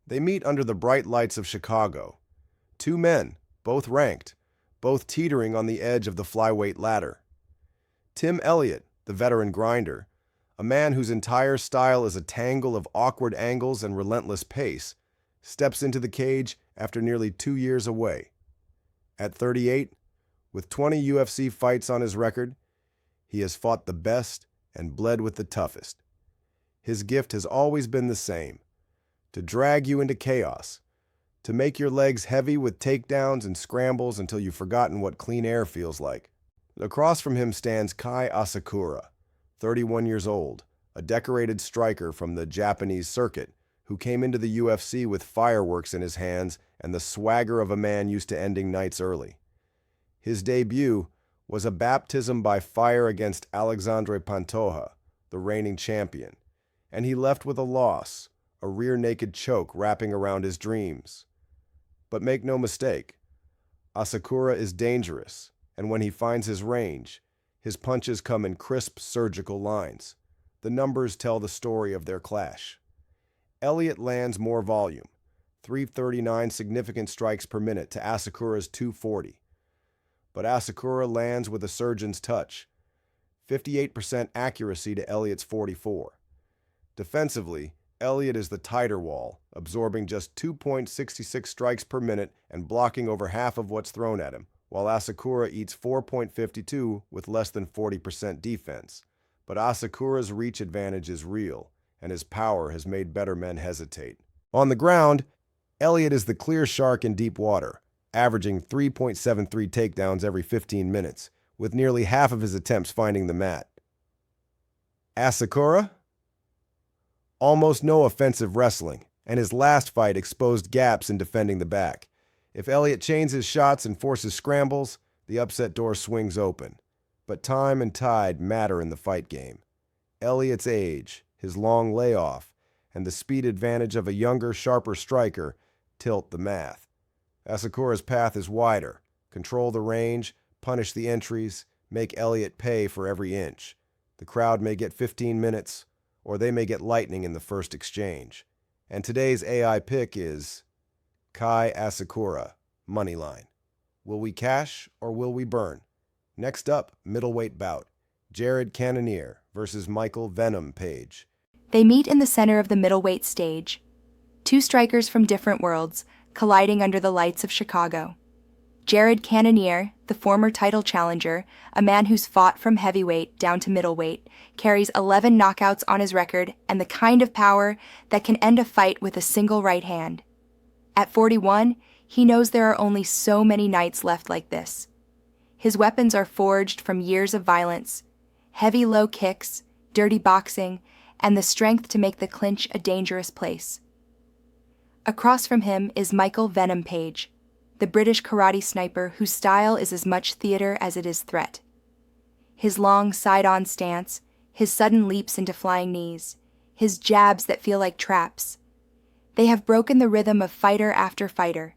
They meet under the bright lights of Chicago. Two men, both ranked, both teetering on the edge of the flyweight ladder. Tim Elliott, the veteran grinder, a man whose entire style is a tangle of awkward angles and relentless pace, steps into the cage after nearly 2 years away. At 38, with 20 UFC fights on his record, he has fought the best and bled with the toughest. His gift has always been the same: to drag you into chaos, to make your legs heavy with takedowns and scrambles until you've forgotten what clean air feels like. Across from him stands Kai Asakura, 31 years old, a decorated striker from the Japanese circuit, who came into the UFC with fireworks in his hands and the swagger of a man used to ending nights early. His debut was a baptism by fire against Alexandre Pantoja, the reigning champion, and he left with a loss, a rear-naked choke wrapping around his dreams. But make no mistake, Asakura is dangerous, and when he finds his range, his punches come in crisp surgical lines. The numbers tell the story of their clash. Elliott lands more volume, 339 significant strikes per minute to Asakura's 240. But Asakura lands with a surgeon's touch, 58% accuracy to Elliott's 44. Defensively, Elliott is the tighter wall, absorbing just 2.66 strikes per minute and blocking over half of what's thrown at him, while Asakura eats 4.52 with less than 40% defense. But Asakura's reach advantage is real, and his power has made better men hesitate. On the ground, Elliott is the clear shark in deep water, averaging 3.73 takedowns every 15 minutes, with nearly half of his attempts finding the mat. Asakura? Almost no offensive wrestling, and his last fight exposed gaps in defending the back. If Elliott chains his shots and forces scrambles, the upset door swings open. But time and tide matter in the fight game. Elliott's age, his long layoff, and the speed advantage of a younger, sharper striker tilt the math. Asakura's path is wider. Control the range, punish the entries, make Elliott pay for every inch. The crowd may get 15 minutes, or they may get lightning in the first exchange. And today's AI pick is Kai Asakura, moneyline. Will we cash or will we burn? Next up, middleweight bout. Cannonier versus Michael Venom Page. They meet in the center of the middleweight stage. Two strikers from different worlds, colliding under the lights of Chicago. Cannonier, the former title challenger, a man who's fought from heavyweight down to middleweight, carries 11 knockouts on his record and the kind of power that can end a fight with a single right hand. At 41, he knows there are only so many nights left like this. His weapons are forged from years of violence, heavy low kicks, dirty boxing, and the strength to make the clinch a dangerous place. Across from him is Michael Venom Page, the British karate sniper whose style is as much theater as it is threat. His long side-on stance, his sudden leaps into flying knees, his jabs that feel like traps. They have broken the rhythm of fighter after fighter.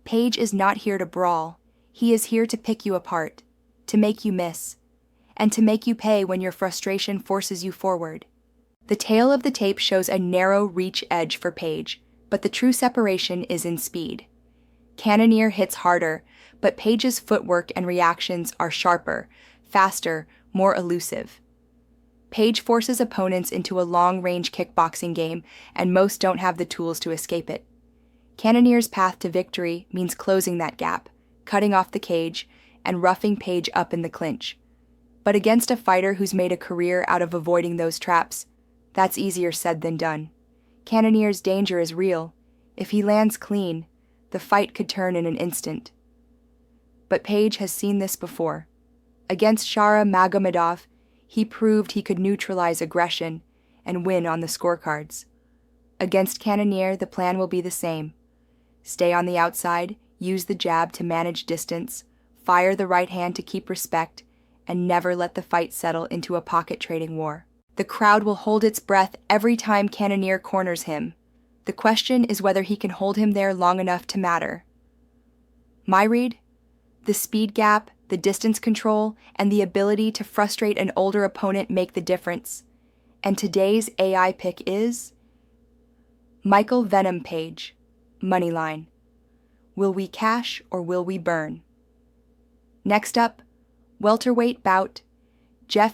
Page is not here to brawl. He is here to pick you apart, to make you miss, and to make you pay when your frustration forces you forward. The tail of the tape shows a narrow reach edge for Page, but the true separation is in speed. Cannonier hits harder, but Page's footwork and reactions are sharper, faster, more elusive. Page forces opponents into a long-range kickboxing game, and most don't have the tools to escape it. Cannonier's path to victory means closing that gap, cutting off the cage, and roughing Page up in the clinch. But against a fighter who's made a career out of avoiding those traps, that's easier said than done. Cannonier's danger is real. If he lands clean, the fight could turn in an instant. But Page has seen this before. Against Shara Magomedov, he proved he could neutralize aggression and win on the scorecards. Against Cannonier, the plan will be the same. Stay on the outside, use the jab to manage distance, fire the right hand to keep respect, and never let the fight settle into a pocket-trading war. The crowd will hold its breath every time Cannonier corners him. The question is whether he can hold him there long enough to matter. My read? The speed gap, the distance control, and the ability to frustrate an older opponent make the difference. And today's AI pick is Michael Venom Page, Moneyline. Will we cash or will we burn? Next up, welterweight bout,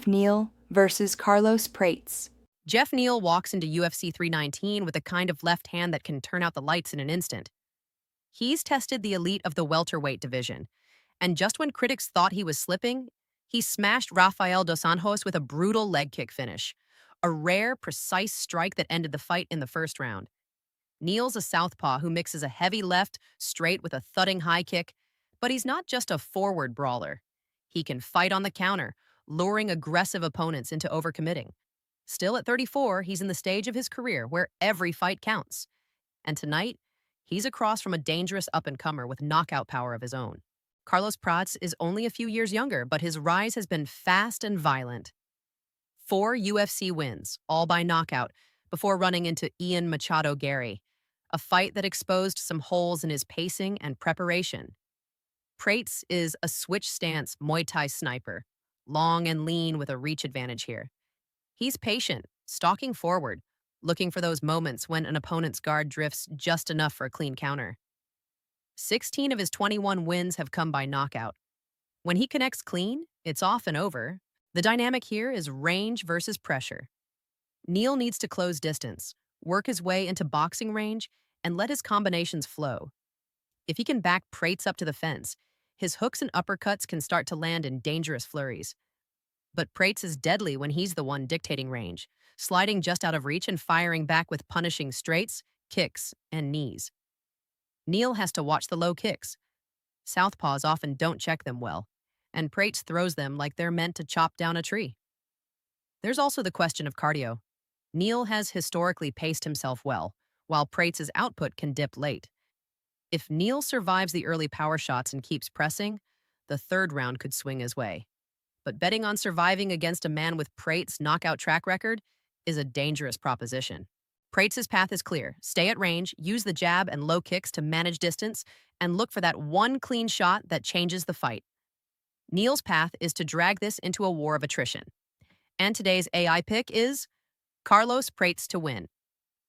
Neal versus Carlos Prates. Geoff Neal walks into UFC 319 with a kind of left hand that can turn out the lights in an instant. He's tested the elite of the welterweight division, and just when critics thought he was slipping, he smashed Rafael dos Anjos with a brutal leg kick finish, a rare, precise strike that ended the fight in the first round. Neal's a southpaw who mixes a heavy left straight with a thudding high kick, but he's not just a forward brawler. He can fight on the counter, luring aggressive opponents into overcommitting. Still at 34, he's in the stage of his career where every fight counts. And tonight, he's across from a dangerous up-and-comer with knockout power of his own. Carlos Prates is only a few years younger, but his rise has been fast and violent. 4 UFC wins, all by knockout, before running into Ian Machado Gary, a fight that exposed some holes in his pacing and preparation. Prates is a switch stance Muay Thai sniper, long and lean with a reach advantage here. He's patient, stalking forward, looking for those moments when an opponent's guard drifts just enough for a clean counter. 16 of his 21 wins have come by knockout. When he connects clean, it's off and over. The dynamic here is range versus pressure. Neal needs to close distance, work his way into boxing range, and let his combinations flow. If he can back Prates up to the fence, his hooks and uppercuts can start to land in dangerous flurries. But Prates is deadly when he's the one dictating range, sliding just out of reach and firing back with punishing straights, kicks, and knees. Neal has to watch the low kicks. Southpaws often don't check them well, and Prates throws them like they're meant to chop down a tree. There's also the question of cardio. Neal has historically paced himself well, while Prates' output can dip late. If Neal survives the early power shots and keeps pressing, the third round could swing his way. But betting on surviving against a man with Prates' knockout track record is a dangerous proposition. Prates' path is clear. Stay at range, use the jab and low kicks to manage distance, and look for that one clean shot that changes the fight. Neal's path is to drag this into a war of attrition. And today's AI pick is Carlos Prates to win.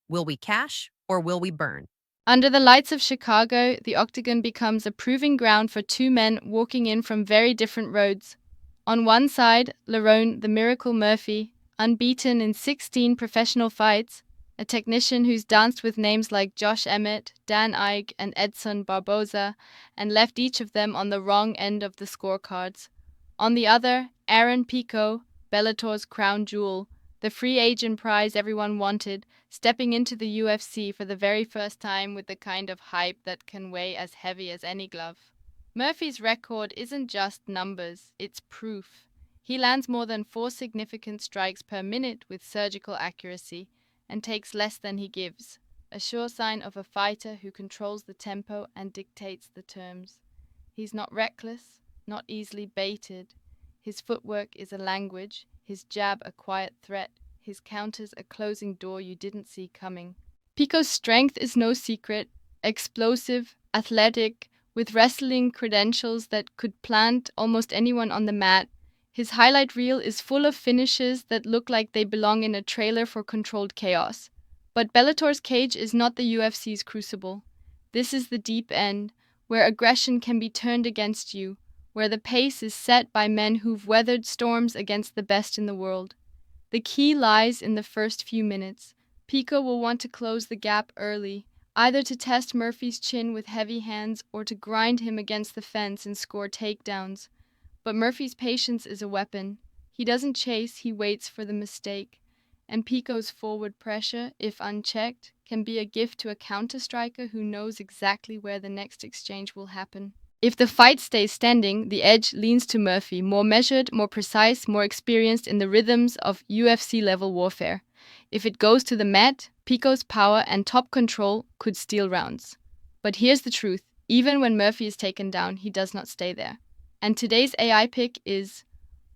Will we cash or will we burn? Under the lights of Chicago, the octagon becomes a proving ground for 2 men walking in from very different roads. On one side, Lerone, the Miracle Murphy, unbeaten in 16 professional fights, a technician who's danced with names like Josh Emmett, Dan Ige, and Edson Barboza, and left each of them on the wrong end of the scorecards. On the other, Aaron Pico, Bellator's crown jewel, the free agent prize everyone wanted, stepping into the UFC for the very first time with the kind of hype that can weigh as heavy as any glove. Murphy's record isn't just numbers, it's proof. He lands more than 4 significant strikes per minute with surgical accuracy and takes less than he gives, a sure sign of a fighter who controls the tempo and dictates the terms. He's not reckless, not easily baited. His footwork is a language, his jab a quiet threat, his counters a closing door you didn't see coming. Pico's strength is no secret, explosive, athletic, with wrestling credentials that could plant almost anyone on the mat. His highlight reel is full of finishes that look like they belong in a trailer for controlled chaos. But Bellator's cage is not the UFC's crucible. This is the deep end, where aggression can be turned against you, where the pace is set by men who've weathered storms against the best in the world. The key lies in the first few minutes. Pico will want to close the gap early, either to test Murphy's chin with heavy hands or to grind him against the fence and score takedowns. But Murphy's patience is a weapon. He doesn't chase, he waits for the mistake. And Pico's forward pressure, if unchecked, can be a gift to a counter-striker who knows exactly where the next exchange will happen. If the fight stays standing, the edge leans to Murphy, more measured, more precise, more experienced in the rhythms of UFC-level warfare. If it goes to the mat, Pico's power and top control could steal rounds. But here's the truth. Even when Murphy is taken down, he does not stay there. And today's AI pick is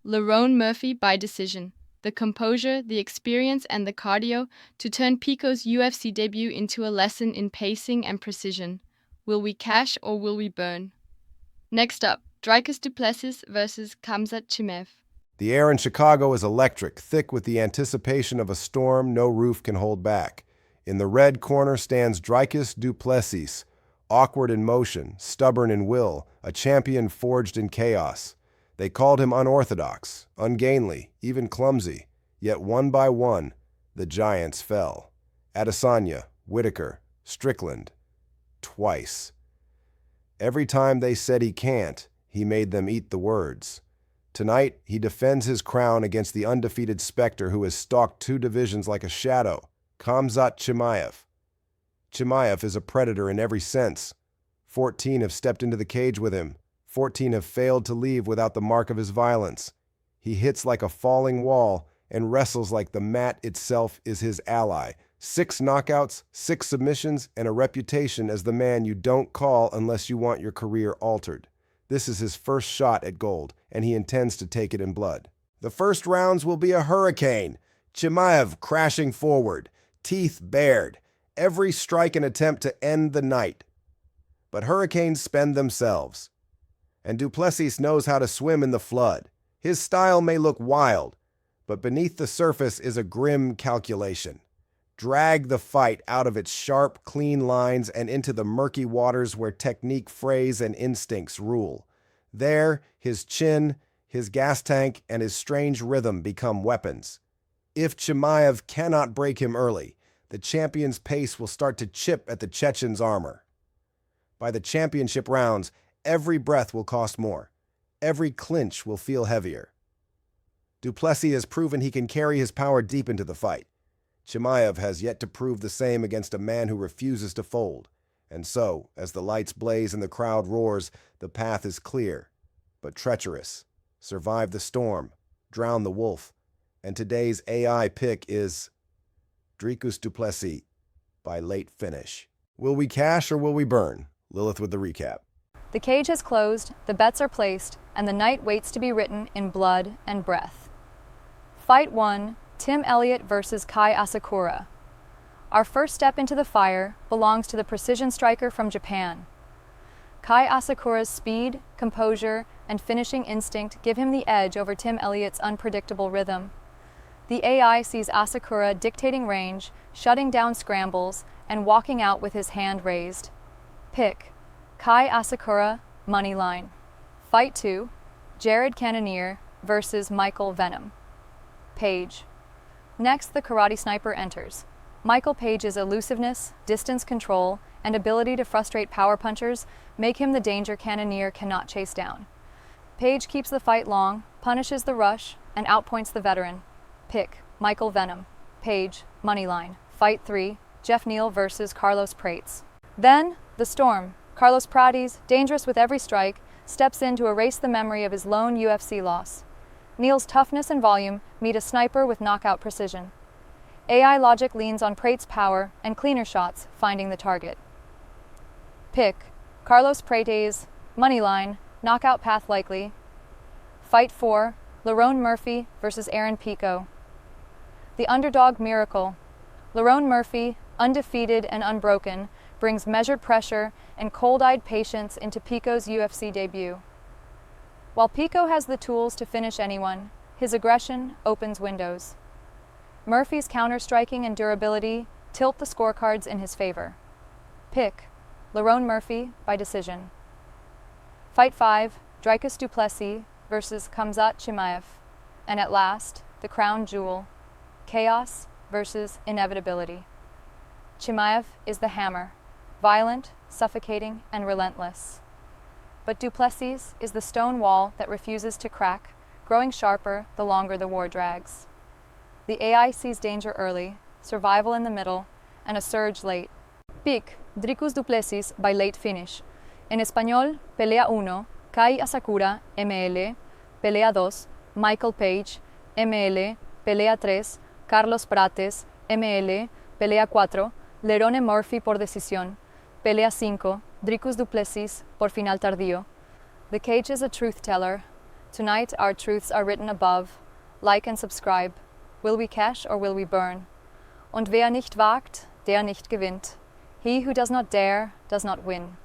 Lerone Murphy by decision. The composure, the experience, and the cardio to turn Pico's UFC debut into a lesson in pacing and precision. Will we cash or will we burn? Next up, Dricus du Plessis versus Khamzat Chimaev. The air in Chicago is electric, thick with the anticipation of a storm no roof can hold back. In the red corner stands Dricus du Plessis, awkward in motion, stubborn in will, a champion forged in chaos. They called him unorthodox, ungainly, even clumsy, yet one by one, the giants fell. Adesanya, Whitaker, Strickland, twice. Every time they said he can't, he made them eat the words. Tonight, he defends his crown against the undefeated specter who has stalked 2 divisions like a shadow, Khamzat Chimaev. Chimaev is a predator in every sense. 14 have stepped into the cage with him. 14 have failed to leave without the mark of his violence. He hits like a falling wall and wrestles like the mat itself is his ally. 6 knockouts, 6 submissions, and a reputation as the man you don't call unless you want your career altered. This is his first shot at gold, and he intends to take it in blood. The first rounds will be a hurricane. Chimaev crashing forward, teeth bared, every strike an attempt to end the night. But hurricanes spend themselves. And du Plessis knows how to swim in the flood. His style may look wild, but beneath the surface is a grim calculation. Drag the fight out of its sharp, clean lines and into the murky waters where technique, phrase, and instincts rule. There, his chin, his gas tank, and his strange rhythm become weapons. If Chimaev cannot break him early, the champion's pace will start to chip at the Chechen's armor. By the championship rounds, every breath will cost more. Every clinch will feel heavier. Du Plessis has proven he can carry his power deep into the fight. Chimaev has yet to prove the same against a man who refuses to fold. And so, as the lights blaze and the crowd roars, the path is clear, but treacherous. Survive the storm, drown the wolf. And today's AI pick is Dricus du Plessis by late finish. Will we cash or will we burn? Lilith with the recap. The cage has closed, the bets are placed, and the night waits to be written in blood and breath. Fight 1, Tim Elliott versus Kai Asakura. Our first step into the fire belongs to the precision striker from Japan. Kai Asakura's speed, composure, and finishing instinct give him the edge over Tim Elliott's unpredictable rhythm. The AI sees Asakura dictating range, shutting down scrambles, and walking out with his hand raised. Pick Kai Asakura, moneyline. Fight 2, Cannonier versus Michael Venom. Page. Next, the karate sniper enters. Michael Page's elusiveness, distance control, and ability to frustrate power punchers make him the danger Cannonier cannot chase down. Page keeps the fight long, punishes the rush, and outpoints the veteran. Pick Michael Venom. Page, moneyline. Fight 3, Neal versus Carlos Prates. Then, the storm. Carlos Prates, dangerous with every strike, steps in to erase the memory of his lone UFC loss. Neal's toughness and volume meet a sniper with knockout precision. AI logic leans on Prates' power and cleaner shots, finding the target. Pick Carlos Prates, moneyline, knockout path likely. Fight 4, Lerone Murphy versus Aaron Pico. The underdog miracle. Lerone Murphy, undefeated and unbroken, brings measured pressure and cold-eyed patience into Pico's UFC debut. While Pico has the tools to finish anyone, his aggression opens windows. Murphy's counter-striking and durability tilt the scorecards in his favor. Pick Lerone Murphy by decision. Fight 5, Dricus du Plessis versus Khamzat Chimaev. And at last, the crown jewel, chaos versus inevitability. Chimaev is the hammer, violent, suffocating, and relentless. But du Plessis is the stone wall that refuses to crack, growing sharper the longer the war drags. The AI sees danger early, survival in the middle, and a surge late. Pick Dricus du Plessis by late finish. En español, pelea 1, Kai Asakura, ML, pelea 2, Michael Page, ML, pelea 3, Carlos Prates, ML, pelea 4, Lerone Murphy por decisión, pelea 5, Dricus du Plessis por final tardío. The cage is a truth teller. Tonight our truths are written above. Like and subscribe. Will we cash or will we burn? Und wer nicht wagt, der nicht gewinnt. He who does not dare, does not win.